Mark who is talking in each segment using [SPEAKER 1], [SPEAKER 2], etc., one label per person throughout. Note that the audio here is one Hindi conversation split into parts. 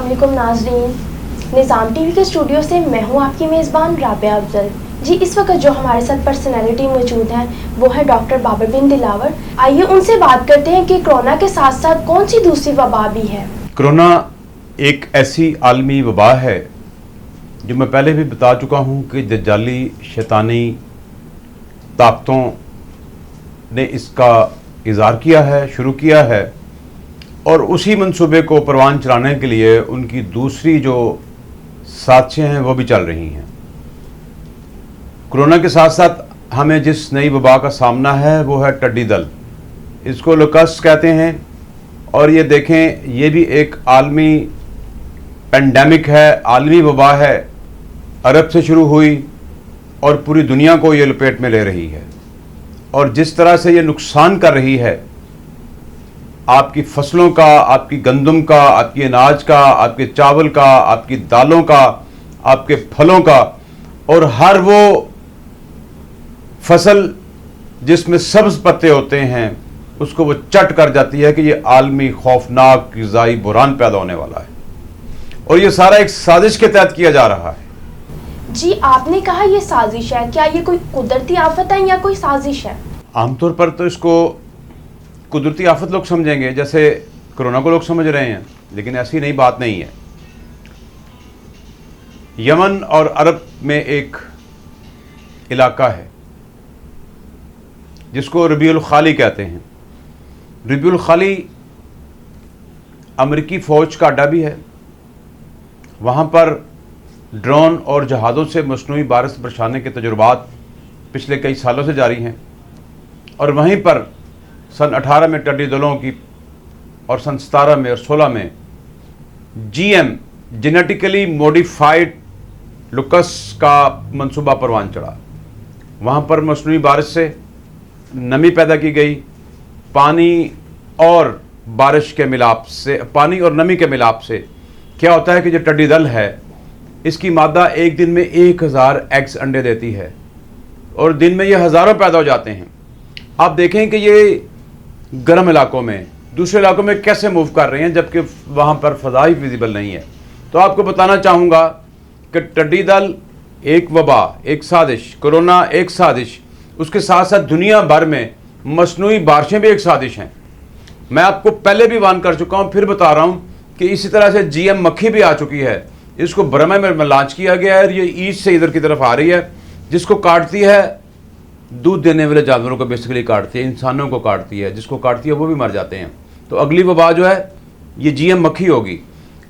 [SPEAKER 1] अस्सलामुअलैकुम नाज़रीन, निज़ाम टीवी के स्टूडियो से मैं हूं आपकी मेज़बान राबिया अफजल। जी, इस वक्त जो हमारे साथ पर्सनैलिटी मौजूद हैं वो है डॉक्टर बाबर बिन दिलावर। आइए उनसे बात करते हैं कि कोरोना के साथ साथ कौन सी दूसरी वबा भी है।
[SPEAKER 2] कोरोना एक ऐसी आलमी वबा है जो मैं पहले भी बता चुका हूं कि दज्जाली शैतानी ताकतों ने इसका इज़हार किया है, शुरू किया है, और उसी मंसूबे को परवान चलाने के लिए उनकी दूसरी जो साजिशें हैं वो भी चल रही हैं। कोरोना के साथ साथ हमें जिस नई वबा का सामना है वो है टिड्डी दल। इसको लोकस्ट कहते हैं, और ये देखें, ये भी एक आलमी पेंडेमिक है, आलमी वबा है। अरब से शुरू हुई और पूरी दुनिया को ये लपेट में ले रही है, और जिस तरह से ये नुकसान कर रही है आपकी फसलों का, आपकी गंदम का, आपकी अनाज का, आपके चावल का, आपकी दालों का, आपके फलों का, और हर वो फसल जिसमें सब्ज पत्ते होते हैं उसको वो चट कर जाती है कि ये आलमी खौफनाक ग़िज़ाई बुहरान पैदा होने वाला है, और ये सारा एक साजिश के तहत किया जा रहा है।
[SPEAKER 1] जी, आपने कहा ये साजिश है, क्या ये कोई कुदरती आफत है या कोई साजिश है?
[SPEAKER 2] आमतौर पर तो इसको कुदरती आफत लोग समझेंगे, जैसे कोरोना को लोग समझ रहे हैं, लेकिन ऐसी नई बात नहीं है। यमन और अरब में एक इलाका है जिसको रबीउल खाली कहते हैं। रबीउल खाली अमेरिकी फ़ौज का अड्डा भी है। वहाँ पर ड्रोन और जहाज़ों से मसनूई बारिश बरसाने के तजुर्बात पिछले कई सालों से जारी हैं, और वहीं पर सन 18 में टिड्डी दलों की, और सन 17 में और 16 में GM जेनेटिकली मॉडिफाइड लुकस का मंसूबा परवान चढ़ा। वहाँ पर मसनूई बारिश से नमी पैदा की गई। पानी और बारिश के मिलाप से, पानी और नमी के मिलाप से क्या होता है कि जो टिड्डी दल है इसकी मादा एक दिन में 1000 एग्स अंडे देती है, और दिन में ये हज़ारों पैदा हो जाते हैं। आप देखें कि ये गर्म इलाकों में, दूसरे इलाकों में कैसे मूव कर रहे हैं, जबकि वहाँ पर फ़ज़ा ही विजिबल नहीं है। तो आपको बताना चाहूँगा कि टिड्डी दल एक वबा, एक साजिश, कोरोना एक साजिश, उसके साथ साथ दुनिया भर में मसनूई बारिशें भी एक साजिश हैं। मैं आपको पहले भी वार्न कर चुका हूँ, फिर बता रहा हूँ कि इसी तरह से GM मक्खी भी आ चुकी है। इसको बर्मा में लॉन्च किया गया है, ये ईस्ट से इधर की तरफ आ रही है, जिसको काटती है दूध देने वाले जानवरों को बेसिकली काटती है, इंसानों को काटती है, जिसको काटती है वो भी मर जाते हैं। तो अगली वबा जो है ये GM मक्खी होगी।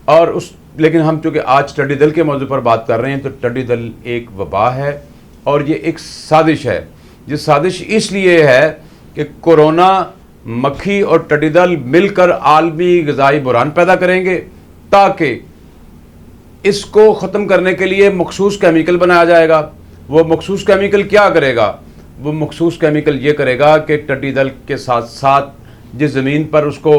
[SPEAKER 2] और लेकिन हम चूँकि आज टिड्डी दल के मौजू पर बात कर रहे हैं, तो टिड्डी दल एक वबा है और ये एक साजिश है। ये साजिश इसलिए है कि कोरोना, मक्खी और टिड्डी दल मिलकर आलमी ग़िज़ाई बुहरान पैदा करेंगे, ताकि इसको ख़त्म करने के लिए मखसूस केमिकल बनाया जाएगा। वो मखसूस केमिकल क्या करेगा? वो मखसूस केमिकल ये करेगा कि टिड्डी दल के साथ साथ जिस ज़मीन पर उसको,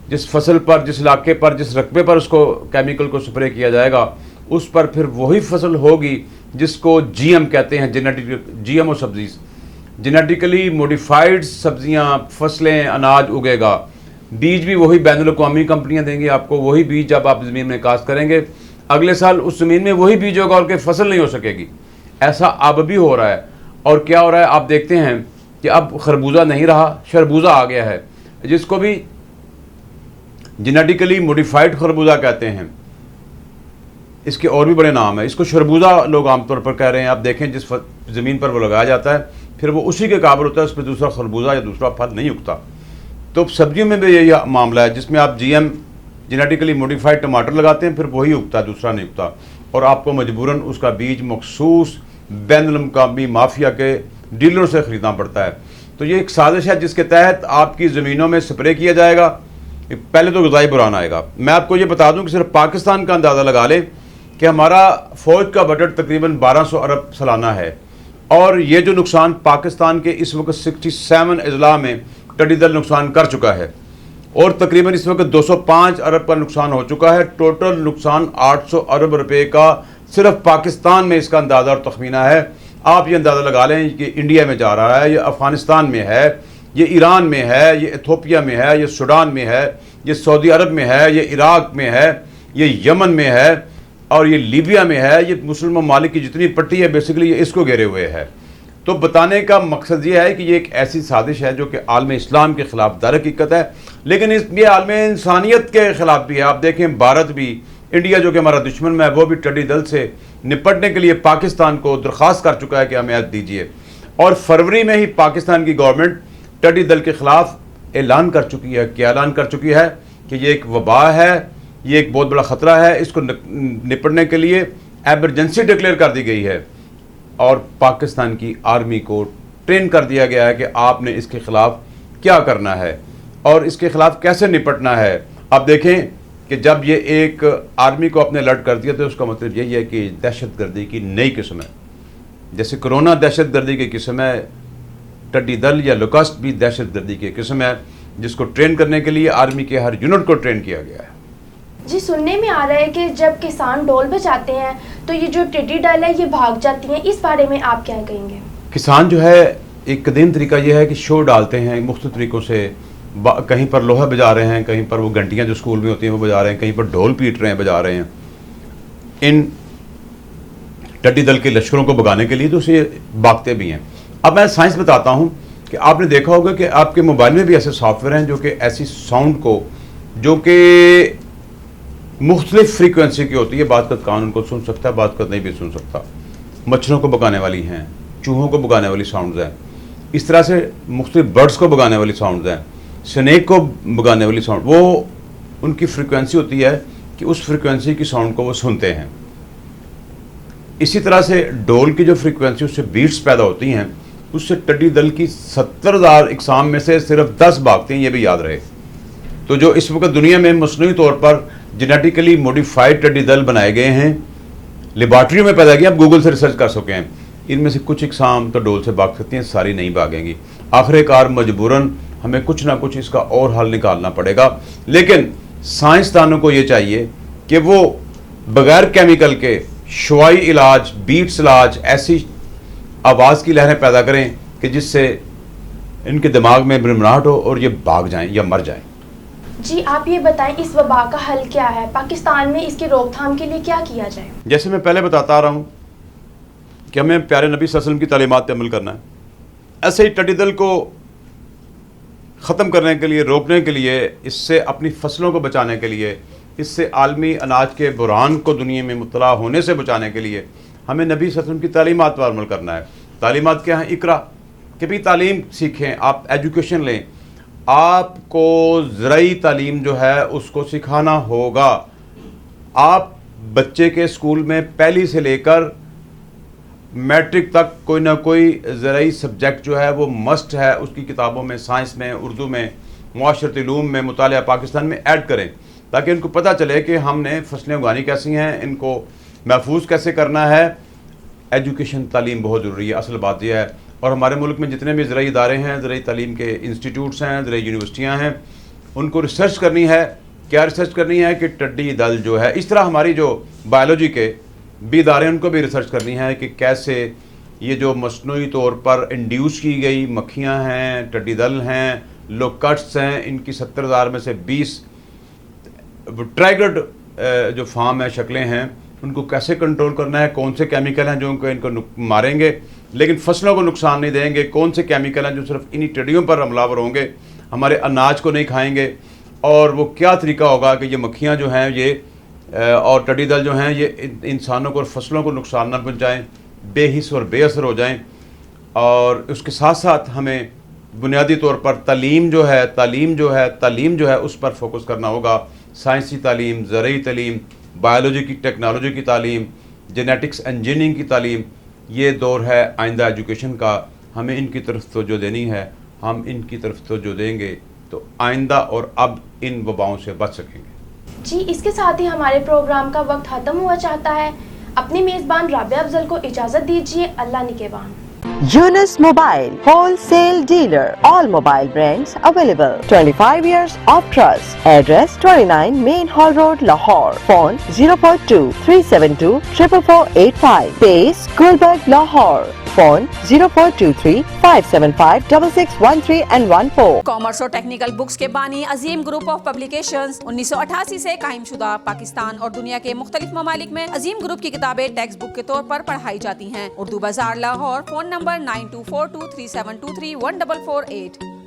[SPEAKER 2] जिस फसल पर, जिस इलाके पर, जिस रकबे पर उसको केमिकल को स्प्रे किया जाएगा, उस पर फिर वही फसल होगी जिसको GM कहते हैं, GMO सब्ज़ी, जेनेटिकली मॉडिफाइड सब्जियां, फसलें, अनाज उगेगा। बीज भी वही बैनुल-अक़वामी कंपनियां देंगी आपको, वही बीज जब आप ज़मीन में काश्त करेंगे अगले साल उस ज़मीन में वही बीज होगा और कोई फसल नहीं हो सकेगी। ऐसा अब भी हो रहा है। और क्या हो रहा है आप देखते हैं कि अब खरबूजा नहीं रहा, शरबूजा आ गया है, जिसको भी जेनेटिकली मॉडिफाइड खरबूजा कहते हैं। इसके और भी बड़े नाम है। इसको शरबूजा लोग आमतौर पर कह रहे हैं। आप देखें जिस ज़मीन पर वो लगाया जाता है फिर वो उसी के काबिल होता है, उस पर दूसरा खरबूजा या दूसरा फल नहीं उगता। तो सब्जियों में भी यही मामला है, जिसमें आप GM जेनेटिकली मॉडिफाइड टमाटर लगाते हैं, फिर वही उगता है, दूसरा नहीं उगता, और आपको मजबूरन उसका बीज मखसूस बैनुल-अक़वामी माफिया के डीलरों से ख़रीदना पड़ता है। तो ये एक साजिश है जिसके तहत आपकी ज़मीनों में स्प्रे किया जाएगा। पहले तो ग़िज़ाई बुहरान आएगा। मैं आपको ये बता दूँ कि सिर्फ पाकिस्तान का अंदाज़ा लगा लें कि हमारा फ़ौज का बजट तकरीबन 1200 अरब सालाना है, और ये जो नुकसान पाकिस्तान के इस वक्त 67 अजला में टिड्डी दल नुकसान कर चुका है, और तकरीबन इस वक्त 205 अरब का नुकसान हो चुका है। टोटल नुकसान 800 अरब रुपए का सिर्फ पाकिस्तान में इसका अंदाज़ा और तखमीना है। आप ये अंदाज़ा लगा लें कि इंडिया में जा रहा है, ये अफ़गानिस्तान में है, ये ईरान में है, ये इथोपिया में है, ये सूडान में है, ये सऊदी अरब में है, ये इराक में है, ये यमन में है और ये लीबिया में है, ये मुस्लिम ममालिक की जितनी पट्टी है बेसिकली ये इसको घेरे हुए है। तो बताने का मकसद ये है कि ये एक ऐसी साजिश है जो कि आलम इस्लाम के ख़िलाफ़ दर हकीकत है, लेकिन ये आलम इंसानियत के ख़िलाफ़ भी है। आप देखें भारत भी, इंडिया जो कि हमारा दुश्मन में है, वो भी टिड्डी दल से निपटने के लिए पाकिस्तान को दरख्वास्त कर चुका है कि हमें दीजिए। और फरवरी में ही पाकिस्तान की गवर्नमेंट टिड्डी दल के ख़िलाफ़ ऐलान कर चुकी है। क्या ऐलान कर चुकी है कि ये एक वबा है, ये एक बहुत बड़ा ख़तरा है, इसको निपटने के लिए एमरजेंसी डिक्लेयर कर दी गई है और पाकिस्तान की आर्मी को ट्रेन कर दिया गया है कि आपने इसके ख़िलाफ़ क्या करना है और इसके ख़िलाफ़ कैसे निपटना है। आप देखें कि जब ये एक आर्मी को अपने अलर्ट कर दिया तो उसका मतलब यही है कि दहशतगर्दी की नई किस्म है। जैसे कोरोना दहशतगर्दी की किस्म है, टिड्डी दल या लोकस्ट भी दहशतगर्दी की किस्म है, जिसको ट्रेन करने के लिए आर्मी के हर यूनिट को ट्रेन किया गया है।
[SPEAKER 1] जी, सुनने में आ रहा है कि जब किसान ढोल बजाते हैं तो ये जो टिड्डी दल है ये भाग जाती हैं, इस बारे में आप क्या कहेंगे?
[SPEAKER 2] किसान जो है एक कदीम तरीका यह है कि शोर डालते हैं मुख्तलिफ तरीक़ों से, कहीं पर लोहा बजा रहे हैं, कहीं पर वो घंटियाँ जो स्कूल में होती हैं वो बजा रहे हैं, कहीं पर ढोल पीट रहे हैं, बजा रहे हैं इन टिड्डी दल के लश्करों को भगाने के लिए, तो उसे भागते भी हैं। अब मैं साइंस बताता हूँ कि आपने देखा होगा कि आपके मोबाइल में भी ऐसे सॉफ्टवेयर हैं जो कि ऐसी साउंड को, जो कि मुख्तलिफ फ्रीक्वेंसी की होती है, बात का कान उनको सुन सकता है, बात का नहीं भी सुन सकता। मच्छरों को भगाने वाली हैं, चूहों को भगाने वाली साउंड्स हैं, इस तरह से मुख्तलिफ बर्ड्स को भगाने वाली साउंड्स हैं, स्नेक को भगाने वाली साउंड, वो उनकी फ्रीक्वेंसी होती है कि उस फ्रीक्वेंसी की साउंड को वो सुनते हैं। इसी तरह से ढोल की जो फ्रीक्वेंसी, उससे बीट्स पैदा होती हैं, उससे टिड्डी दल की 70,000 इकसाम में से सिर्फ 10 भागते हैं, ये भी याद रहे। तो जो इस वक्त दुनिया में मसनूई तौर पर जेनेटिकली मॉडिफाइड टिड्डी दल बनाए गए हैं, लेबॉर्ट्रियों में पैदा किए, आप गूगल से रिसर्च कर सकें, इनमें से कुछ इकसाम तो ढोल से भाग सकती हैं, सारी नहीं भागेंगी। आखिरकार मजबूरन हमें कुछ ना कुछ इसका और हल निकालना पड़ेगा। लेकिन साइंसदानों को ये चाहिए कि वो बगैर केमिकल के शुआई इलाज, बीट्स इलाज, ऐसी आवाज़ की लहरें पैदा करें कि जिससे इनके दिमाग में भ्रमराहट हो और ये भाग जाएं या मर जाएं।
[SPEAKER 1] जी, आप ये बताएं इस वबा का हल क्या है? पाकिस्तान में इसकी रोकथाम के लिए क्या किया जाए?
[SPEAKER 2] जैसे मैं पहले बताता आ रहा हूँ कि हमें प्यारे नबी सल्लल्लाहु अलैहि वसल्लम की तालीमात पे अमल करना है। ऐसे ही टिड्डी दल को ख़त्म करने के लिए, रोकने के लिए, इससे अपनी फसलों को बचाने के लिए, इससे आलमी अनाज के बुरान को दुनिया में मुब्तला होने से बचाने के लिए हमें नबी सल्लल्लाहु अलैहि वसल्लम की तालीमात पर अमल करना है। तालीमात क्या है? इकरा, कि भी तालीम सीखें, आप एजुकेशन लें, आपको ज़राई तालीम जो है उसको सिखाना होगा। आप बच्चे के स्कूल में पहली से लेकर मैट्रिक तक कोई ना कोई ज़राई सब्जेक्ट जो है वो मस्ट है, उसकी किताबों में, साइंस में, उर्दू में, मुआशरती उलूम में, मुतालिया पाकिस्तान में ऐड करें, ताकि इनको पता चले कि हमने फसलें उगानी कैसी हैं, इनको महफूज कैसे करना है। एजुकेशन तालीम बहुत ज़रूरी है, असल बात यह है। और हमारे मुल्क में जितने भी ज़राई इदारे हैं, ज़राई तालीम के इंस्टीट्यूट्स हैं, ज़राई यूनिवर्सिटियाँ हैं, उनको रिसर्च करनी है। क्या रिसर्च करनी है कि टिड्डी दल जो है, इस तरह हमारी जो बायोलॉजी के भी इदारे, उनको भी रिसर्च करनी है कि कैसे ये जो मसनूई तौर पर इंड्यूस की गई मक्खियाँ हैं, टिड्डी दल हैं, लोकस्ट्स हैं, इनकी 70,000 में से 20 ट्राइगर्ड जो फार्म है, शक्लें हैं, उनको कैसे कंट्रोल करना है, कौन से केमिकल हैं जो इनको मारेंगे लेकिन फसलों को नुकसान नहीं देंगे, कौन से केमिकल हैं जो सिर्फ इन्हीं टिड्डियों पर हमलावर होंगे, हमारे अनाज को नहीं खाएंगे, और वो क्या तरीका होगा कि ये मक्खियाँ जो हैं ये और टिड्डी दल जो हैं ये इंसानों को और फसलों को नुकसान ना पहुँचाएँ, बेहिस और बेअसर हो जाएँ। और उसके साथ साथ हमें बुनियादी तौर पर तालीम जो है उस पर फोकस करना होगा। साइंसी तालीम, ज़राई तालीम, बायोलॉजी की, टेक्नोलॉजी की तालीम, जेनेटिक्स इंजीनियरिंग की तालीम, ये दौर है आइंदा एजुकेशन का। हमें इनकी तरफ तवज्जो देनी है। हम इनकी तरफ तवज्जो देंगे तो आइंदा और अब इन वबाओं से बच सकेंगे।
[SPEAKER 1] जी, इसके साथ ही हमारे प्रोग्राम का वक्त ख़त्म हुआ चाहता है। अपनी मेज़बान राबिया अफजल को इजाज़त दीजिए। अल्लाह निगहबान।
[SPEAKER 3] Yunus Mobile, wholesale dealer, all mobile brands available. 25 years of trust. Address 29 Main Hall Road, Lahore. Phone 042 372 44485. Base Gulberg, Lahore. Phone 0423-575-6613 and 14.
[SPEAKER 4] Commerce और टेक्निकल बुक्स के बानी अजीम ग्रुप ऑफ पब्लिकेशंस 1988 से कायमशुदा पाकिस्तान और दुनिया के मुख्तलिफ ममालिक में अजीम ग्रुप की किताबें टेक्स्ट बुक के तौर पर पढ़ाई जाती हैं। उर्दू बाजार लाहौर, फोन नंबर 924237231448।